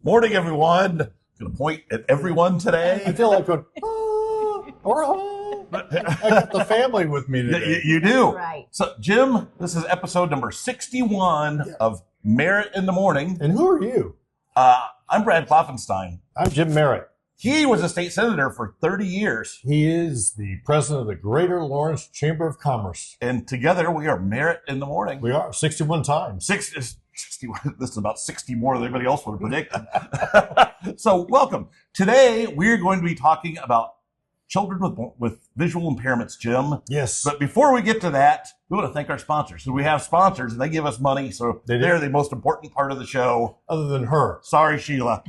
Morning, everyone. Going to point at everyone today. I feel like going, I got the family with me today. You do. That's right. So, Jim, this is episode number 61 of Merritt in the Morning. And who are you? I'm Brad Klopfenstein. I'm Jim Merritt. He was a state senator for 30 years. He is the president of the Greater Lawrence Chamber of Commerce. And together we are Merritt in the Morning. We are 61 times. 60, this is about 60 more than anybody else would have predicted. So welcome. Today we're going to be talking about children with visual impairments, Jim. Yes. But before we get to that, we want to thank our sponsors. So we have sponsors and they give us money. So they're the most important part of the show. Other than her. Sorry, Sheila.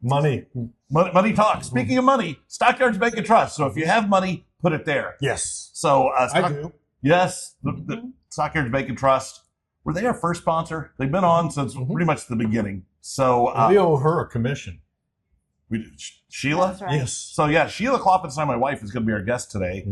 Money. Money talk. Speaking of money, Stockyards Bank and Trust. So if you have money, put it there. Yes. So I do. Yes, the Stockyards Bank and Trust. Were they our first sponsor? They've been on since pretty much the beginning. So we owe her a commission. We did. Sheila? That's right. Yes. So yeah, Sheila Klopfenstein, my wife, is going to be our guest today.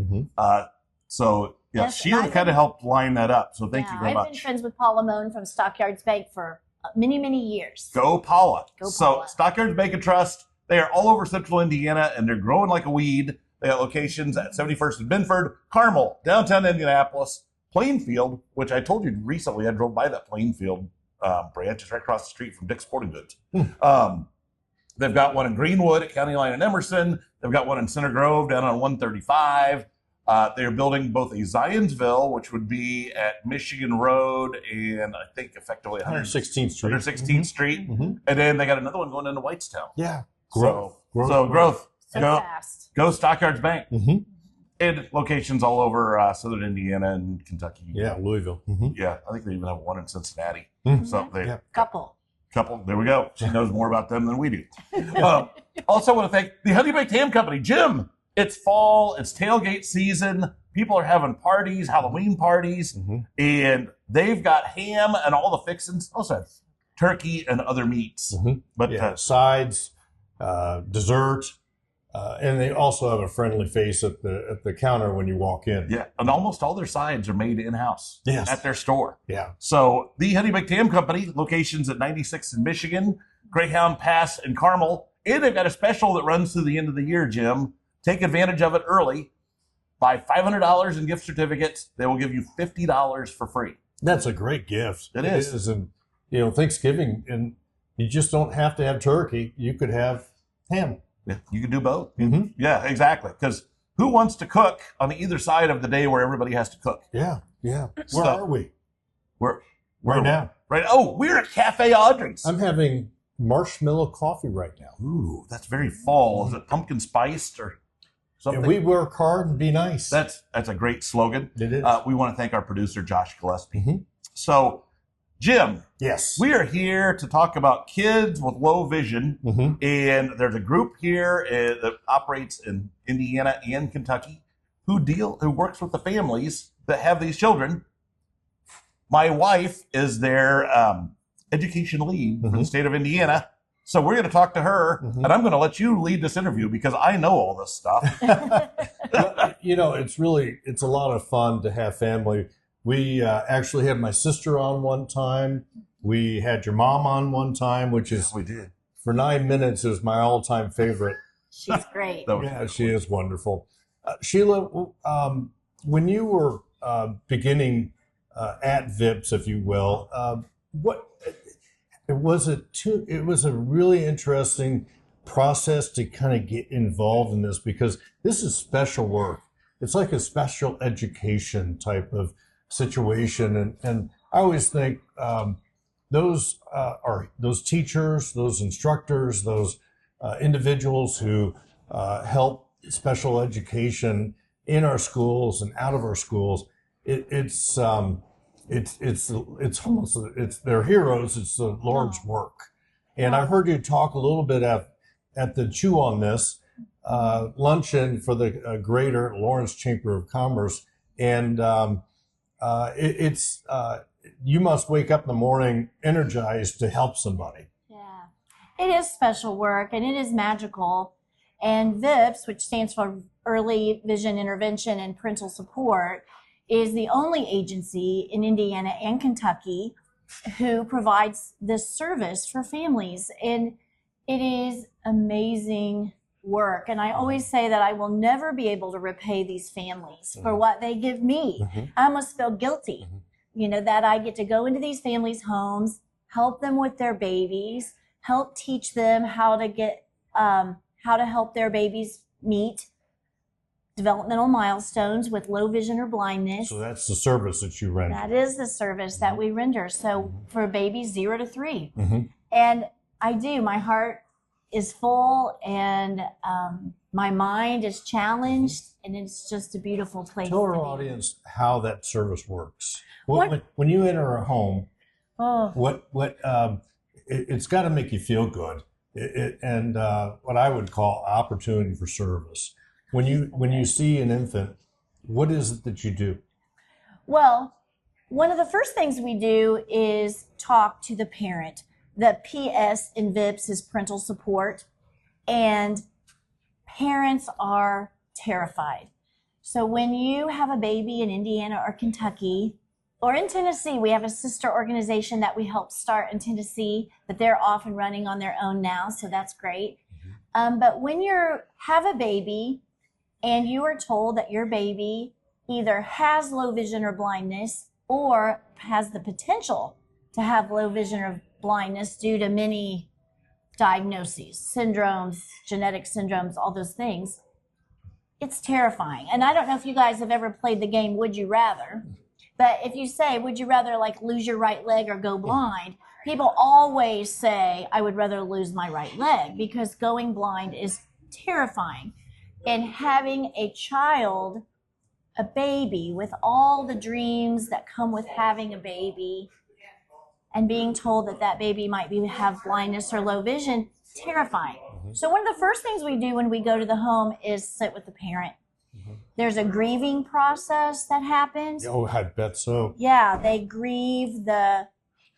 So yeah, Yes, Sheila kind of helped line that up. So thank you very I've much. been friends with Paula Moan from Stockyards Bank for many, many years. Go Paula. Go So Paula. Stockyards Bank and Trust, they are all over central Indiana and they're growing like a weed. They have locations at 71st and Binford, Carmel, downtown Indianapolis, Plainfield, which I told you recently, I drove by that Plainfield branch. It's right across the street from Dick's Sporting Goods. They've got one in Greenwood at County Line and Emerson. They've got one in Center Grove down on 135. They're building both a Zionsville, which would be at Michigan Road and I think effectively 116th Street. 116th Street. And then they got another one going into Whitestown. Yeah. Growth. So Go, fast. go Stockyards Bank. And locations all over southern Indiana and Kentucky. Yeah, Louisville. Yeah, I think they even have one in Cincinnati. So they Yeah. Couple. there we go. She knows more about them than we do. Also want to thank the Honey Baked Ham Company. Jim, it's fall, it's tailgate season. People are having parties, Halloween parties, and they've got ham and all the fixings. Also turkey and other meats. But Yeah, sides, dessert, and they also have a friendly face at the counter when you walk in. yeah, and almost all their sides are made in-house Yes. at their store. Yeah. So the Honey Baked Ham Company, locations at 96 in Michigan, Greyhound Pass in Carmel, and they've got a special that runs through the end of the year, Jim. Take advantage of it early. Buy $500 in gift certificates. They will give you $50 for free. That's a great gift. It is. And, Thanksgiving, and you just don't have to have turkey. You could have ham. Yeah, you can do both. Yeah, exactly. Because who wants to cook on either side of the day where everybody has to cook? Yeah. Where So- are we? We're Right now. Right. Oh, we're at Cafe Audrey's. I'm having marshmallow coffee right now. Ooh, that's very fall. Is it pumpkin spiced or something? And we work hard and be nice. That's a great slogan. It is. We want to thank our producer, Josh Gillespie. So, Jim, Yes. we are here to talk about kids with low vision. And there's a group here that operates in Indiana and Kentucky who works with the families that have these children. My wife is their education lead for the state of Indiana. So we're going to talk to her, and I'm going to let you lead this interview because I know all this stuff. It's a lot of fun to have family. We actually had my sister on one time. We had your mom on one time, which is, we did. for 9 minutes, is my all-time favorite. She's great. Yeah, she is wonderful. Sheila, when you were beginning at VIPS, if you will, it was a really interesting process to kind of get involved in this because this is special work. It's like a special education type of situation, and I always think those teachers, those instructors, those individuals who help special education in our schools and out of our schools. It's almost they're heroes. It's the Lord's work, and I heard you talk a little bit at the Chew on This luncheon for the Greater Lawrence Chamber of Commerce, and you must wake up in the morning energized to help somebody. Yeah. It is special work and it is magical. And VIPS, which stands for Early Vision Intervention and Parental Support, is the only agency in Indiana and Kentucky who provides this service for families. And it is amazing work. And I always say that I will never be able to repay these families for what they give me. I almost feel guilty, that I get to go into these families' homes, help them with their babies, help teach them how to help their babies meet developmental milestones with low vision or blindness. So that's the service that you render. That is the service that we render. So for babies 0 to 3. And my heart is full, and my mind is challenged, and it's just a beautiful place. Tell our to be. audience how that service works. When you enter a home, it's got to make you feel good, and what I would call opportunity for service. When you see an infant, what is it that you do? Well, one of the first things we do is talk to the parent. The PS in VIPS is parental support, and parents are terrified. So when you have a baby in Indiana or Kentucky or in Tennessee, we have a sister organization that we helped start in Tennessee, but they're off and running on their own now, so that's great. But when you have a baby and you are told that your baby either has low vision or blindness or has the potential to have low vision or blindness due to many diagnoses, syndromes, genetic syndromes, all those things, it's terrifying. And I don't know if you guys have ever played the game Would You Rather, but if you say, would you rather like lose your right leg or go blind? People always say, I would rather lose my right leg, because going blind is terrifying. And having a child, a baby, with all the dreams that come with having a baby, and being told that that baby might have blindness or low vision, terrifying. So one of the first things we do when we go to the home is sit with the parent. There's a grieving process that happens. Oh, I bet so. Yeah, they grieve the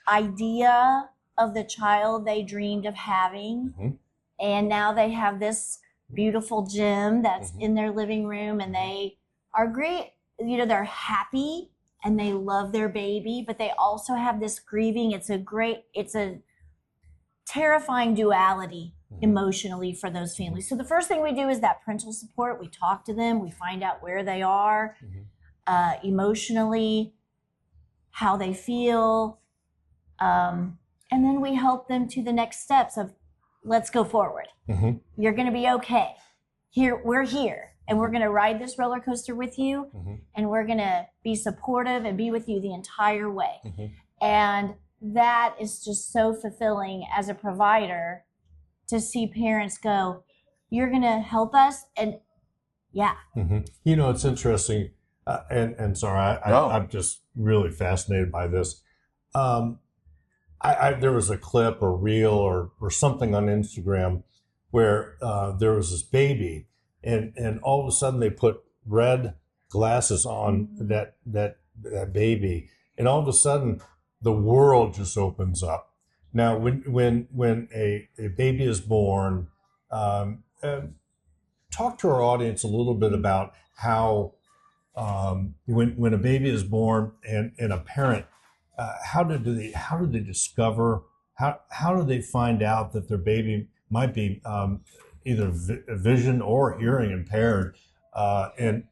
idea of the child they dreamed of having. And now they have this beautiful gem that's in their living room, and they are great. They're happy and they love their baby, but they also have this grieving. It's a terrifying duality emotionally for those families. So the first thing we do is that parental support. We talk to them, we find out where they are emotionally, how they feel, and then we help them to the next steps of, let's go forward. You're going to be okay. We're here, and we're going to ride this roller coaster with you, and we're going to be supportive and be with you the entire way. And that is just so fulfilling as a provider, to see parents go, you're going to help us. And it's interesting. And sorry, I'm just really fascinated by this. There was a clip or reel or something on Instagram where there was this baby, and all of a sudden they put red glasses on that baby, and all of a sudden the world just opens up. Now, when a baby is born, talk to our audience a little bit about how when a baby is born and a parent, how do they discover, how do they find out that their baby might be either vision or hearing impaired, and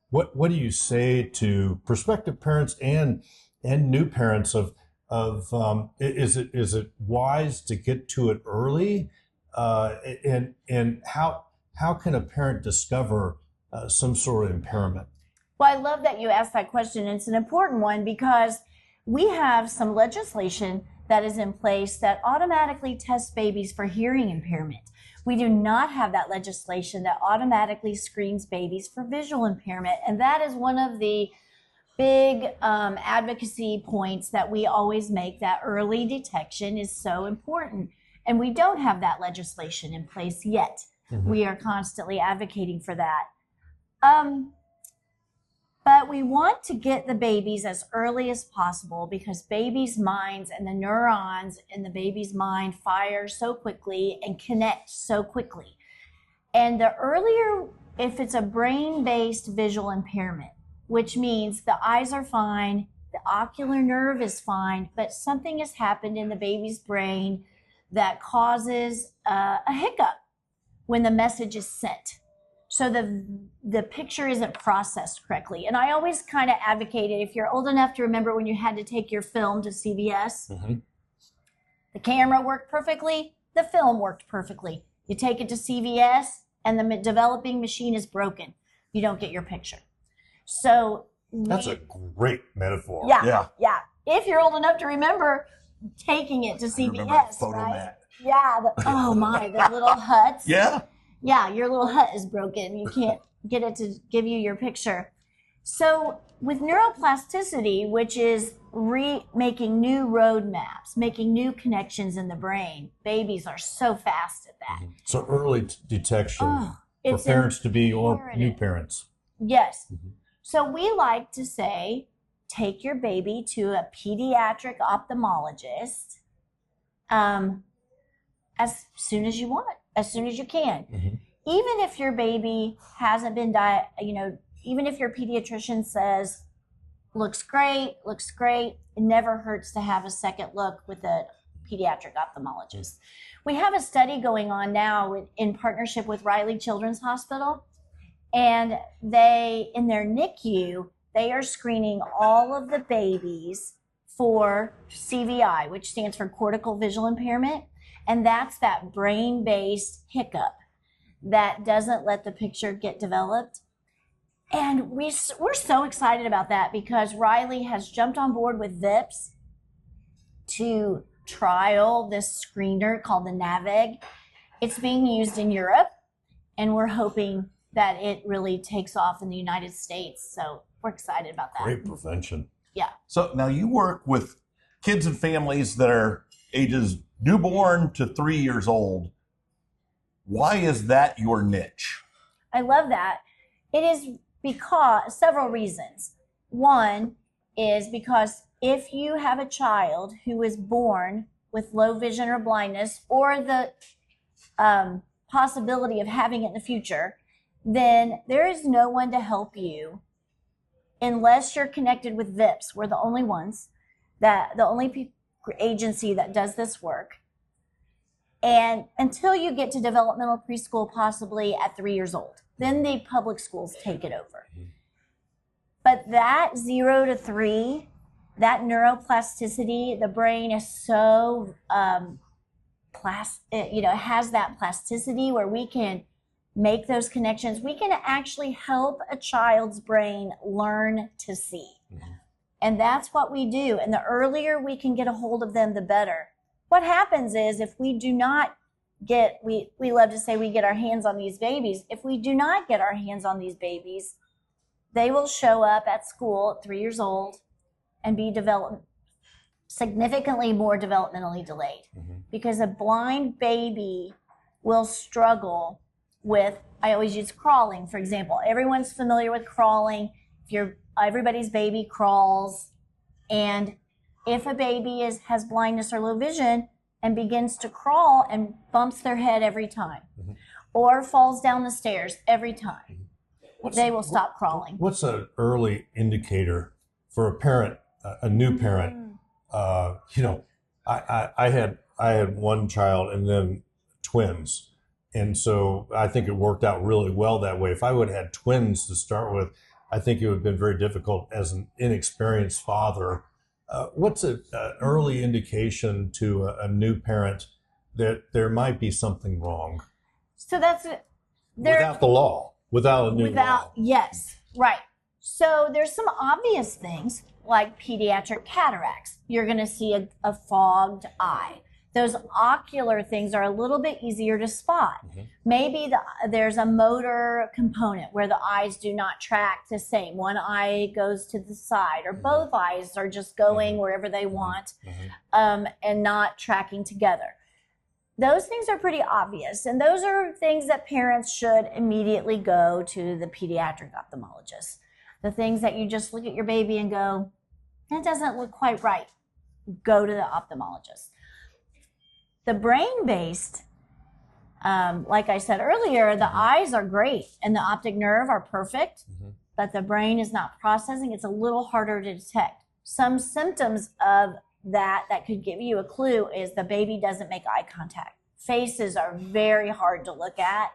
what do you say to prospective parents and new parents of is it wise to get to it early, and how can a parent discover some sort of impairment? Well, I love that you asked that question. It's an important one, because we have some legislation that is in place that automatically tests babies for hearing impairment. We do not have that legislation that automatically screens babies for visual impairment. And that is one of the big advocacy points that we always make, that early detection is so important. And we don't have that legislation in place yet. We are constantly advocating for that. But we want to get the babies as early as possible, because babies' minds and the neurons in the baby's mind fire so quickly and connect so quickly. And the earlier, if it's a brain-based visual impairment, which means the eyes are fine, the ocular nerve is fine, but something has happened in the baby's brain that causes a hiccup when the message is sent. So the picture isn't processed correctly. And I always kind of advocated, if you're old enough to remember when you had to take your film to CVS, the camera worked perfectly, the film worked perfectly. You take it to CVS and the developing machine is broken. You don't get your picture. So That's a great metaphor. Yeah. If you're old enough to remember taking it to CVS, right? Yeah. The little huts. Yeah, your little hut is broken. You can't get it to give you your picture. So with neuroplasticity, which is making new road maps, making new connections in the brain, babies are so fast at that. So early detection for parents to be or new parents. Yes. So we like to say, take your baby to a pediatric ophthalmologist as soon as you want, as soon as you can. Even if your baby hasn't been even if your pediatrician says, looks great, it never hurts to have a second look with a pediatric ophthalmologist. We have a study going on now in partnership with Riley Children's Hospital, and in their NICU, they are screening all of the babies for CVI, which stands for cortical visual impairment. And that's that brain-based hiccup that doesn't let the picture get developed. And we're so excited about that because Riley has jumped on board with VIPS to trial this screener called the NAVEG. It's being used in Europe, and we're hoping that it really takes off in the United States. So we're excited about that. Great prevention. Yeah. So now you work with kids and families that are ages newborn to 3 years old. Why is that your niche? I love that. It is because several reasons. One is because if you have a child who is born with low vision or blindness, or the possibility of having it in the future, then there is no one to help you unless you're connected with VIPS. We're the only ones, the only agency that does this work. And until you get to developmental preschool, possibly at 3 years old, then the public schools take it over. But that 0 to 3, that neuroplasticity, the brain is so it has that plasticity where we can make those connections. We can actually help a child's brain learn to see. And that's what we do. And the earlier we can get a hold of them, the better. What happens is if we do not get, we love to say we get our hands on these babies. If we do not get our hands on these babies, they will show up at school at 3 years old and be significantly more developmentally delayed. Because a blind baby will struggle with, I always use crawling, for example. Everyone's familiar with crawling. Everybody's baby crawls, and if a baby has blindness or low vision and begins to crawl and bumps their head every time, or falls down the stairs every time, they will stop crawling. What's an early indicator for a parent, a new parent? I had one child and then twins. And so I think it worked out really well that way. If I would have had twins to start with, I think it would have been very difficult as an inexperienced father. What's an early indication to a new parent that there might be something wrong? So that's without the law, without a new law. Yes, right. So there's some obvious things like pediatric cataracts. You're going to see a fogged eye. Those ocular things are a little bit easier to spot. Maybe there's a motor component where the eyes do not track the same. One eye goes to the side, or both eyes are just going wherever they want and not tracking together. Those things are pretty obvious, and those are things that parents should immediately go to the pediatric ophthalmologist. The things that you just look at your baby and go, that doesn't look quite right. Go to the ophthalmologist. The brain-based, like I said earlier, the eyes are great and the optic nerve are perfect, but the brain is not processing. It's a little harder to detect. some symptoms of that could give you a clue is the baby doesn't make eye contact. Faces are very hard to look at.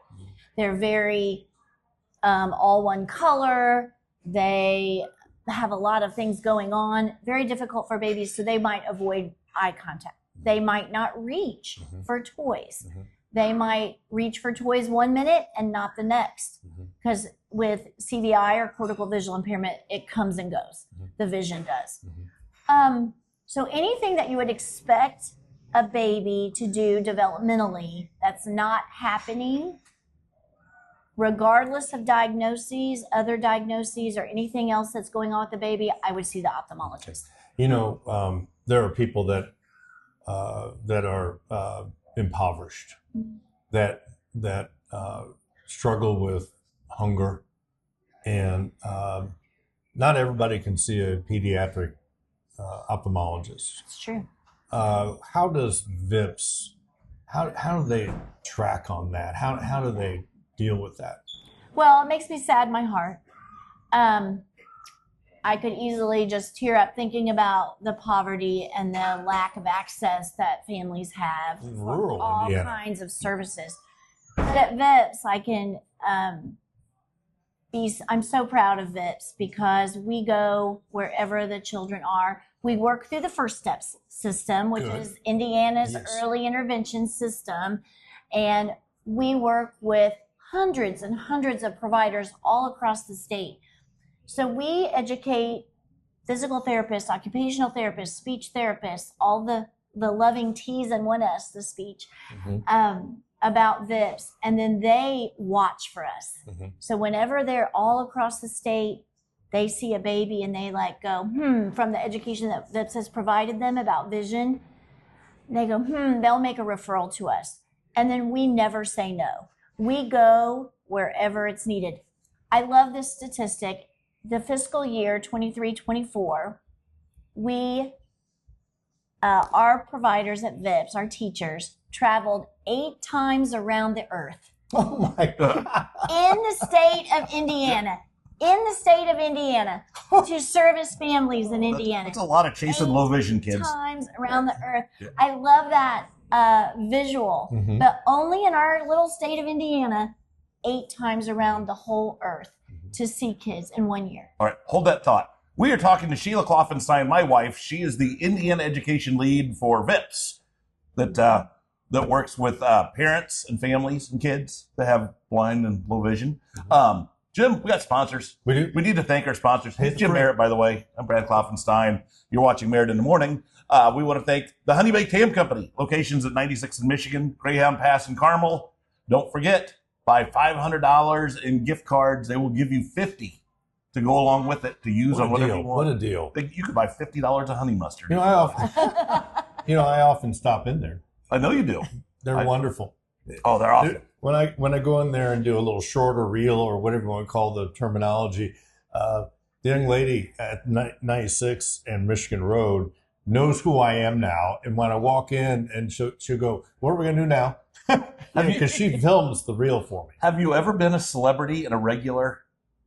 They're very all one color. They have a lot of things going on. Very difficult for babies, so they might avoid eye contact. They might not reach for toys. They might reach for toys 1 minute and not the next. Because with CVI or cortical visual impairment, it comes and goes. The vision does. So anything that you would expect a baby to do developmentally that's not happening, regardless of diagnoses, other diagnoses, or anything else that's going on with the baby, I would see the ophthalmologist. You know, there are people that are impoverished, that struggle with hunger, and not everybody can see a pediatric ophthalmologist. It's true. How does VIPS? How do they track on that? How do they deal with that? Well, it makes me sad in my heart. I could easily just tear up thinking about the poverty and the lack of access that families have In for rural all Indiana. kinds of services. But at VIPS, I can I'm so proud of VIPS because we go wherever the children are. We work through the First Steps system, which Good. is Indiana's Yes. early intervention system. And we work with hundreds and hundreds of providers all across the state. So we educate physical therapists, occupational therapists, speech therapists, all the loving T's and 1S, the speech, about VIPS. And then they watch for us. So whenever they're all across the state, they see a baby and they like go, from the education that VIPS has provided them about vision, they go, they'll make a referral to us. And then we never say no. We go wherever it's needed. I love this statistic. The fiscal year 23-24, our providers at VIPS, our teachers, traveled 8 times around the earth. Oh my God! In the state of Indiana. To service families in Indiana. That's a lot of chasing low vision kids. Times around the earth. Yeah. I love that visual, but only in our little state of Indiana, 8 times around the whole earth to see kids in 1 year. All right, hold that thought. We are talking to Sheila Klopfenstein, my wife. She is the Indiana education lead for VIPS that works with parents and families and kids that have blind and low vision. Jim, we got sponsors. We do. We need to thank our sponsors. Hey, Jim Fred. Merritt, by the way. I'm Brad Klopfenstein. You're watching Merritt in the Morning. We want to thank the Honey Baked Ham Company, locations at 96 in Michigan, Greyhound Pass in Carmel. Don't forget, buy $500 in gift cards. They will give you $50 to go along with it to use on whatever you want. What a deal! You could buy $50 of honey mustard. You know, I often stop in there. I know you do. They're wonderful. Oh, they're awesome. When I go in there and do a little shorter reel or whatever you want to call the terminology, the young lady at 96 and Michigan Road knows who I am now. And when I walk in, and she'll go, "What are we going to do now?" Because she films the reel for me. Have you ever been a celebrity and a regular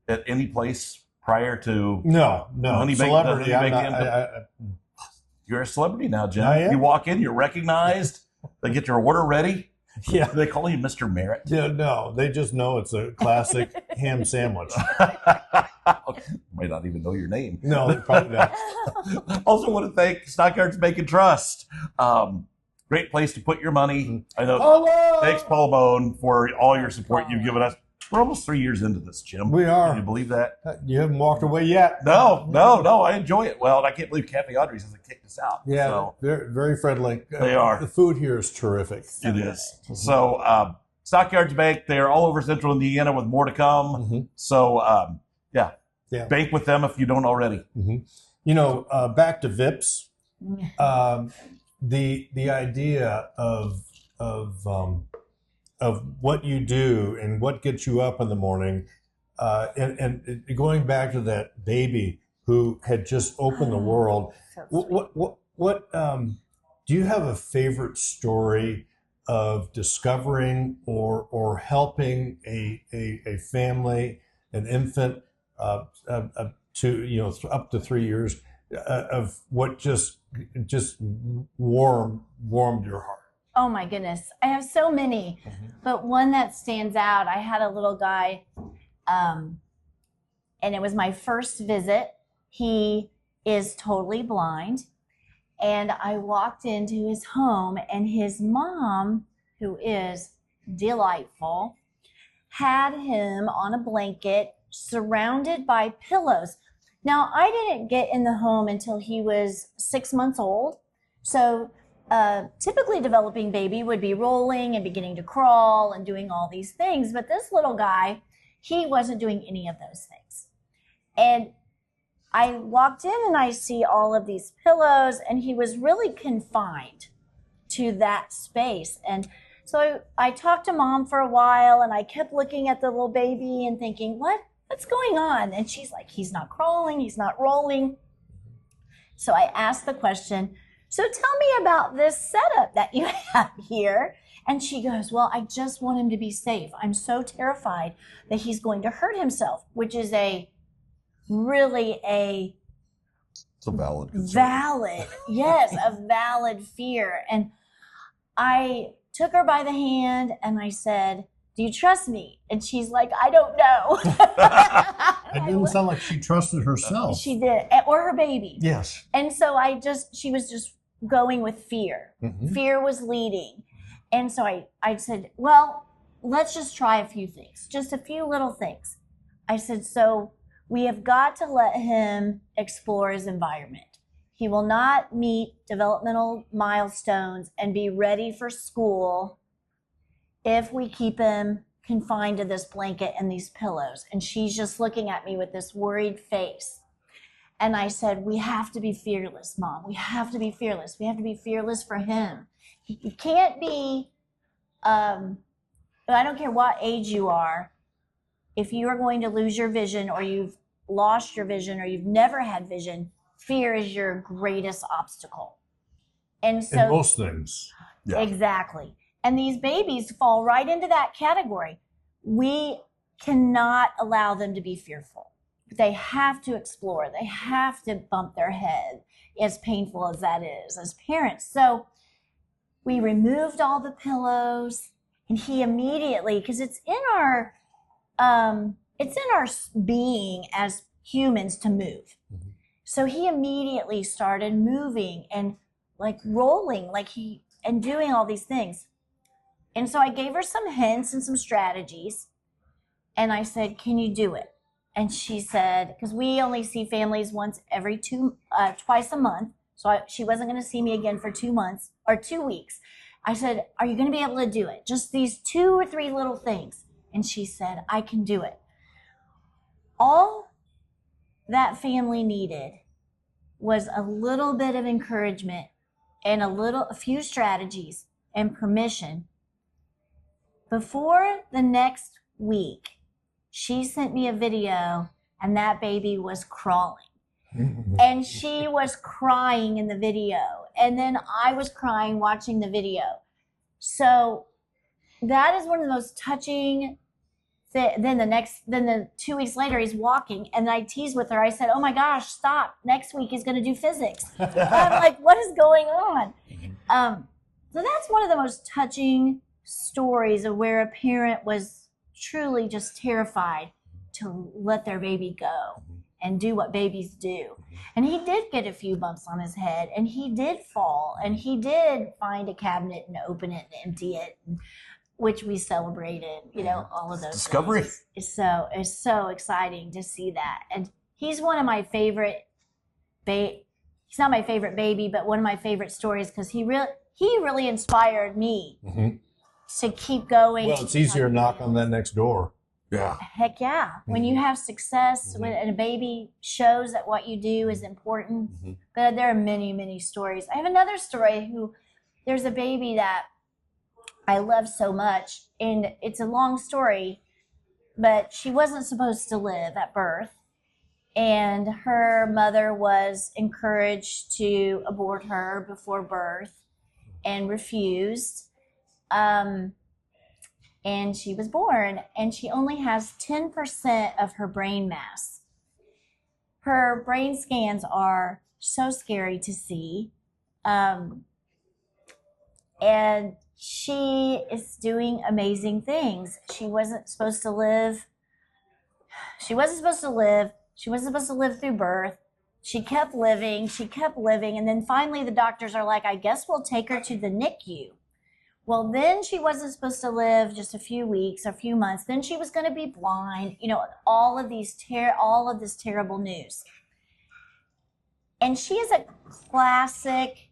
at any place prior to? No. Honey Baked- Celebrity. the Honey I'm Baked not, You're a celebrity now, Jim. I am. You walk in, you're recognized. They get your order ready. yeah. They call you Mr. Merritt. Yeah, no, they just know it's a classic ham sandwich. Might not even know your name. No, probably not. Also want to thank Stockyards Bank and Trust. Great place to put your money. I know. Hello! Thanks, Paul Bone, for all your support you've given us. We're almost 3 years into this, Jim. We are. Can you believe that? You haven't walked away yet. No. I enjoy it. Well, and I can't believe Kathy Audrey's hasn't kicked us out. Yeah, So they're very friendly. They are. The food here is terrific. it is. So, Stockyards Bank, they are all over Central Indiana with more to come. So, yeah. Bank with them if you don't already. You know, back to VIPS. The idea of what you do and what gets you up in the morning, and going back to that baby who had just opened the world. What do you have a favorite story of discovering or helping a family, an infant, to up to 3 years, of what just warmed your heart? Oh my goodness. I have so many, but one that stands out, I had a little guy, and it was my first visit. He is totally blind. And I walked into his home, and his mom, who is delightful, had him on a blanket surrounded by pillows. Now, I didn't get in the home until he was 6 months old. So typically developing baby would be rolling and beginning to crawl and doing all these things. But this little guy, he wasn't doing any of those things. And I walked in and I see all of these pillows, and he was really confined to that space. And so I talked to Mom for a while, and I kept looking at the little baby and thinking, what's going on? And she's like, he's not crawling, he's not rolling. So I asked the question, so tell me about this setup that you have here. And she goes, well, I just want him to be safe. I'm so terrified that he's going to hurt himself, which is it's a valid concern. A valid fear. And I took her by the hand and I said, do you trust me? And she's like, I don't know. It didn't sound like she trusted herself. She did, or her baby. Yes. And so she was just going with fear. Fear was leading. And so I said, well, let's just try a few things, just a few little things. I said, so we have got to let him explore his environment. He will not meet developmental milestones and be ready for school if we keep him confined to this blanket and these pillows. And she's just looking at me with this worried face. And I said, we have to be fearless, Mom. We have to be fearless. We have to be fearless for him. He can't be, I don't care what age you are, if you are going to lose your vision, or you've lost your vision, or you've never had vision, fear is your greatest obstacle. And so, in most things. Yeah. Exactly. And these babies fall right into that category. We cannot allow them to be fearful. They have to explore. They have to bump their head, as painful as that is, as parents. So we removed all the pillows, and he immediately, because it's in our being as humans to move. So he immediately started moving and like rolling, and doing all these things. And so I gave her some hints and some strategies, and I said, can you do it? And she said, because we only see families twice a month. So she wasn't going to see me again for 2 months or 2 weeks. I said, are you going to be able to do it? Just these 2 or 3 little things. And she said, I can do it. All that family needed was a little bit of encouragement and a few strategies and permission. Before the next week, she sent me a video, and that baby was crawling. And she was crying in the video. And then I was crying watching the video. So that is one of the most touching. Then the 2 weeks later, he's walking, and I teased with her. I said, oh my gosh, stop. Next week he's going to do physics. I'm like, what is going on? So that's one of the most touching stories of where a parent was truly just terrified to let their baby go and do what babies do. And he did get a few bumps on his head, and he did fall, and he did find a cabinet and open it and empty it, which we celebrated, all of those discovery. It's so exciting to see that. And he's one of my favorite he's not my favorite baby, but one of my favorite stories, because he really inspired me to keep going. Well, it's easier to knock on that next door. Yeah. Heck yeah. When you have success, and a baby shows that what you do is important. But there are many, many stories. I have another story there's a baby that I love so much, and it's a long story, but she wasn't supposed to live at birth, and her mother was encouraged to abort her before birth and refused. And she was born, and she only has 10% of her brain mass. her brain scans are so scary to see. And she is doing amazing things. She wasn't supposed to live. She wasn't supposed to live. She wasn't supposed to live through birth. She kept living. She kept living. And then finally the doctors are like, I guess we'll take her to the NICU. Well, then she wasn't supposed to live just a few weeks, a few months. Then she was going to be blind. You know, all of this terrible news. And she is a classic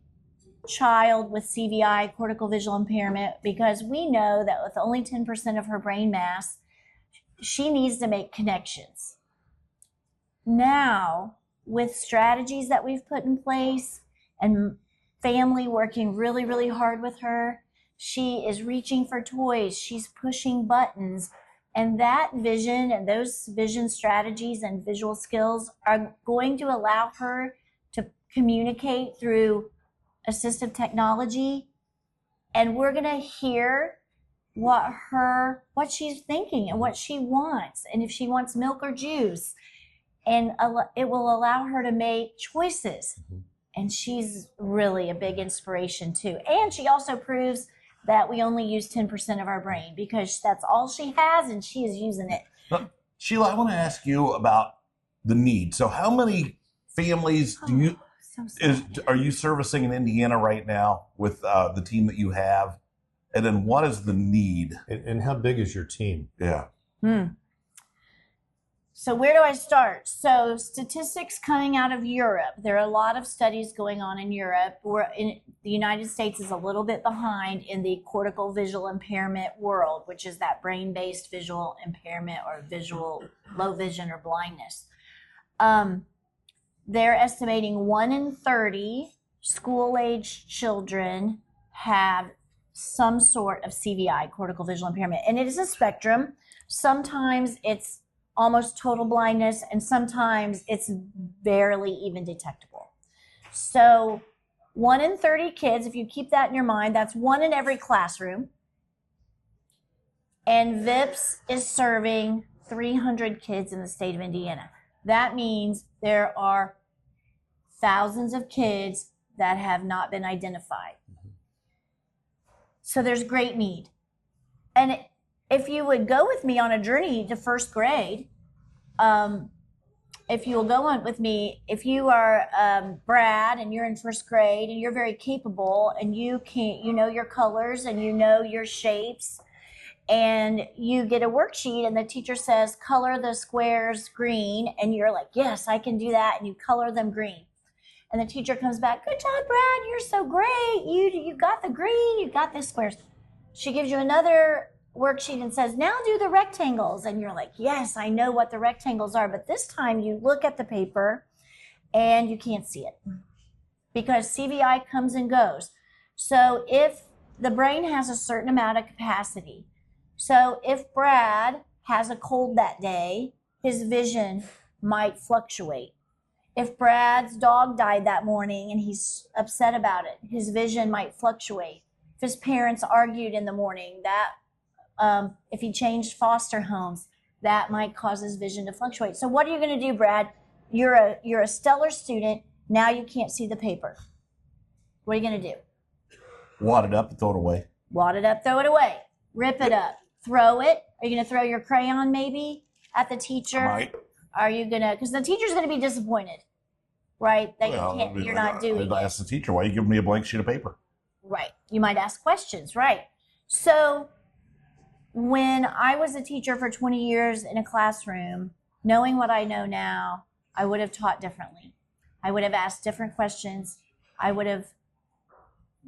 child with CVI, cortical visual impairment, because we know that with only 10% of her brain mass, she needs to make connections. Now, with strategies that we've put in place and family working really, really hard with her, she is reaching for toys, she's pushing buttons, and that vision and those vision strategies and visual skills are going to allow her to communicate through assistive technology, and we're going to hear what she's thinking and what she wants, and if she wants milk or juice, and it will allow her to make choices. And she's really a big inspiration too. And she also proves that we only use 10% of our brain, because that's all she has and she is using it. Sheila, I want to ask you about the need. So how many families are you servicing in Indiana right now with the team that you have? And then what is the need? And how big is your team? Yeah. So where do I start? So statistics coming out of Europe. There are a lot of studies going on in Europe. The United States is a little bit behind in the cortical visual impairment world, which is that brain-based visual impairment or visual low vision or blindness. They're estimating 1 in 30 school-age children have some sort of CVI, cortical visual impairment. And it is a spectrum. Sometimes it's almost total blindness, and sometimes it's barely even detectable. So 1 in 30 kids, if you keep that in your mind, that's 1 in every classroom. And VIPS is serving 300 kids in the state of Indiana. That means there are thousands of kids that have not been identified. So there's great need. And if you would go with me on a journey to first grade, if you will go on with me, if you are Brad and you're in first grade and you're very capable and you know your colors and you know your shapes, and you get a worksheet and the teacher says, color the squares green, and you're like, yes, I can do that, and you color them green. And the teacher comes back, good job, Brad, you're so great. You got the green, you got the squares. She gives you another worksheet and says, now do the rectangles. And you're like, yes, I know what the rectangles are. But this time you look at the paper and you can't see it because CVI comes and goes. So if the brain has a certain amount of capacity, so if Brad has a cold that day, his vision might fluctuate. If Brad's dog died that morning and he's upset about it, his vision might fluctuate. If his parents argued in the morning, that if he changed foster homes, that might cause his vision to fluctuate. So what are you going to do, Brad? You're a stellar student. Now you can't see the paper. What are you going to do? Wad it up and throw it away. Wad it up, throw it away. Rip it up. Throw it. Are you going to throw your crayon maybe at the teacher? I might. Are you going to, because the teacher's going to be disappointed, right? That you're not doing it. I'd ask the teacher, why are you giving me a blank sheet of paper? Right. You might ask questions, right? So when I was a teacher for 20 years in a classroom, knowing what I know now, I would have taught differently. I would have asked different questions. I would have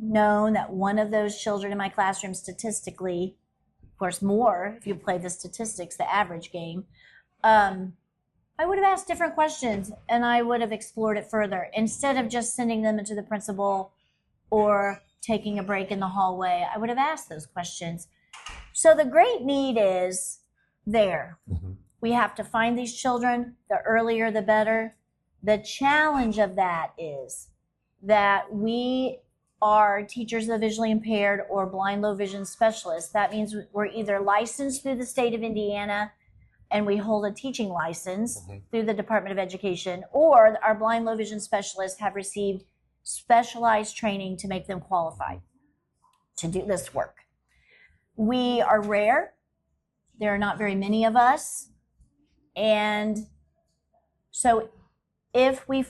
known that one of those children in my classroom statistically, of course more if you play the statistics, the average game, I would have asked different questions and I would have explored it further instead of just sending them into the principal or taking a break in the hallway. I would have asked those questions. So the great need is there. Mm-hmm. We have to find these children. The earlier, the better. The challenge of that is that we are teachers of the visually impaired or blind low vision specialists. That means we're either licensed through the state of Indiana and we hold a teaching license through the Department of Education, or our blind low vision specialists have received specialized training to make them qualified to do this work. We are rare. There are not very many of us. And so if we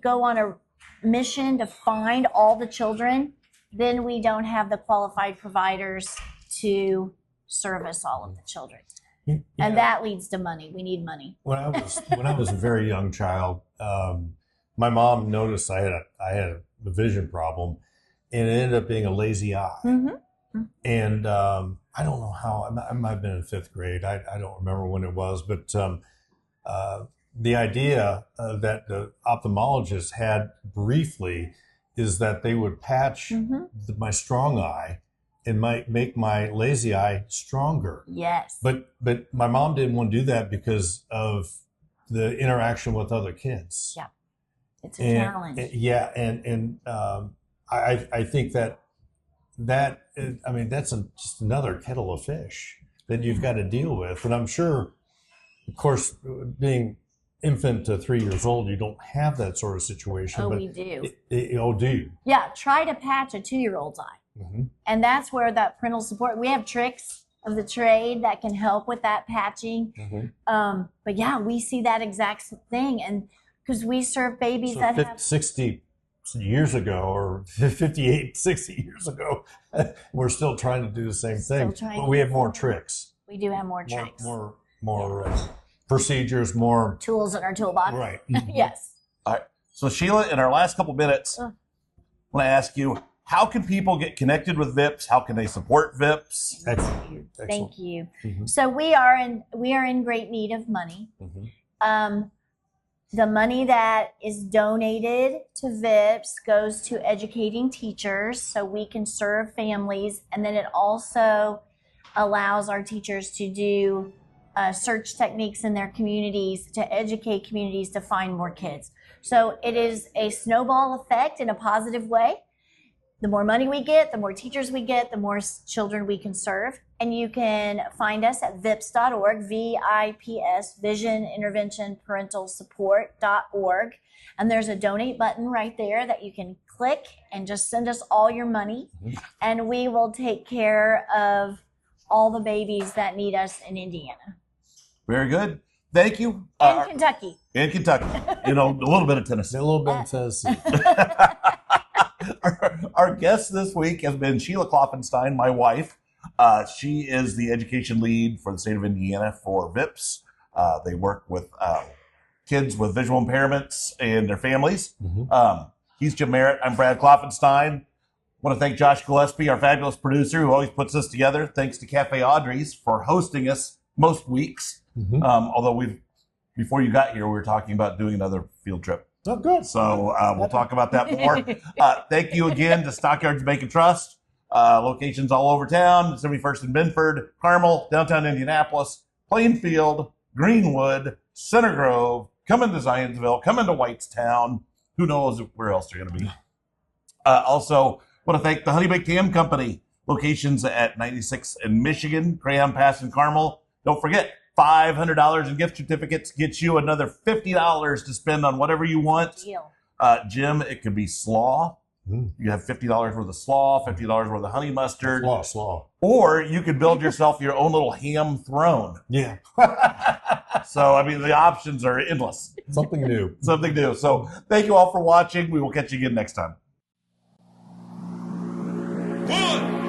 go on a mission to find all the children, then we don't have the qualified providers to service all of the children. Yeah. And that leads to money. We need money. When I was a very young child, my mom noticed I had a vision problem, and it ended up being a lazy eye. Mm-hmm. And I don't know how. I might have been in fifth grade. I don't remember when it was, but the idea that the ophthalmologist had briefly is that they would patch my strong eye and might make my lazy eye stronger. Yes. But my mom didn't want to do that because of the interaction with other kids. Yeah. It's a challenge. I think that that's just another kettle of fish that you've got to deal with. And I'm sure, of course, being infant to 3 years old, you don't have that sort of situation. Oh, but we do. Do you? Yeah, try to patch a 2-year-old's eye. Mm-hmm. And that's where that parental support, we have tricks of the trade that can help with that patching. Mm-hmm. But yeah, we see that exact thing. And because we serve babies So that have 60 years ago, or 58, 60 years ago, we're still trying to do the same thing. But we have more tricks. We do have more tricks. More procedures, more tools in our toolbox. Right. Yes. All right. So Sheila, in our last couple minutes, I want to ask you, how can people get connected with VIPS? How can they support VIPS? Excellent. Thank you. Mm-hmm. So we are in great need of money. Mm-hmm. The money that is donated to VIPS goes to educating teachers so we can serve families, and then it also allows our teachers to do search techniques in their communities to educate communities to find more kids. So it is a snowball effect in a positive way. The more money we get, the more teachers we get, the more children we can serve. And you can find us at vips.org, VIPS, Vision Intervention Parental Support.org. And there's a donate button right there that you can click and just send us all your money. Mm-hmm. And we will take care of all the babies that need us in Indiana. Very good. Thank you. And Kentucky. In Kentucky. A little bit of Tennessee. A little bit of Tennessee. Our guest this week has been Sheila Klopfenstein, my wife. She is the education lead for the state of Indiana for VIPS. They work with kids with visual impairments and their families. Mm-hmm. He's Jim Merritt. I'm Brad Klopfenstein. I want to thank Josh Gillespie, our fabulous producer, who always puts this together. Thanks to Cafe Audrey's for hosting us most weeks. Mm-hmm. Although before you got here, we were talking about doing another field trip. Oh, good. So we'll talk about that more. Thank you again to Stockyards Bank and Trust. Locations all over town, 71st and Binford, Carmel, downtown Indianapolis, Plainfield, Greenwood, Center Grove, come into Zionsville, come into Whitestown. Who knows where else they're going to be. Also, want to thank the Honey Baked Ham Company. Locations at 96 in Michigan, Graham Pass in Carmel. Don't forget, $500 in gift certificates gets you another $50 to spend on whatever you want. Deal. Jim, it could be slaw. You have $50 worth of slaw, $50 worth of honey mustard. Slaw. Or you could build yourself your own little ham throne. Yeah. So, the options are endless. Something new. So, thank you all for watching. We will catch you again next time. 1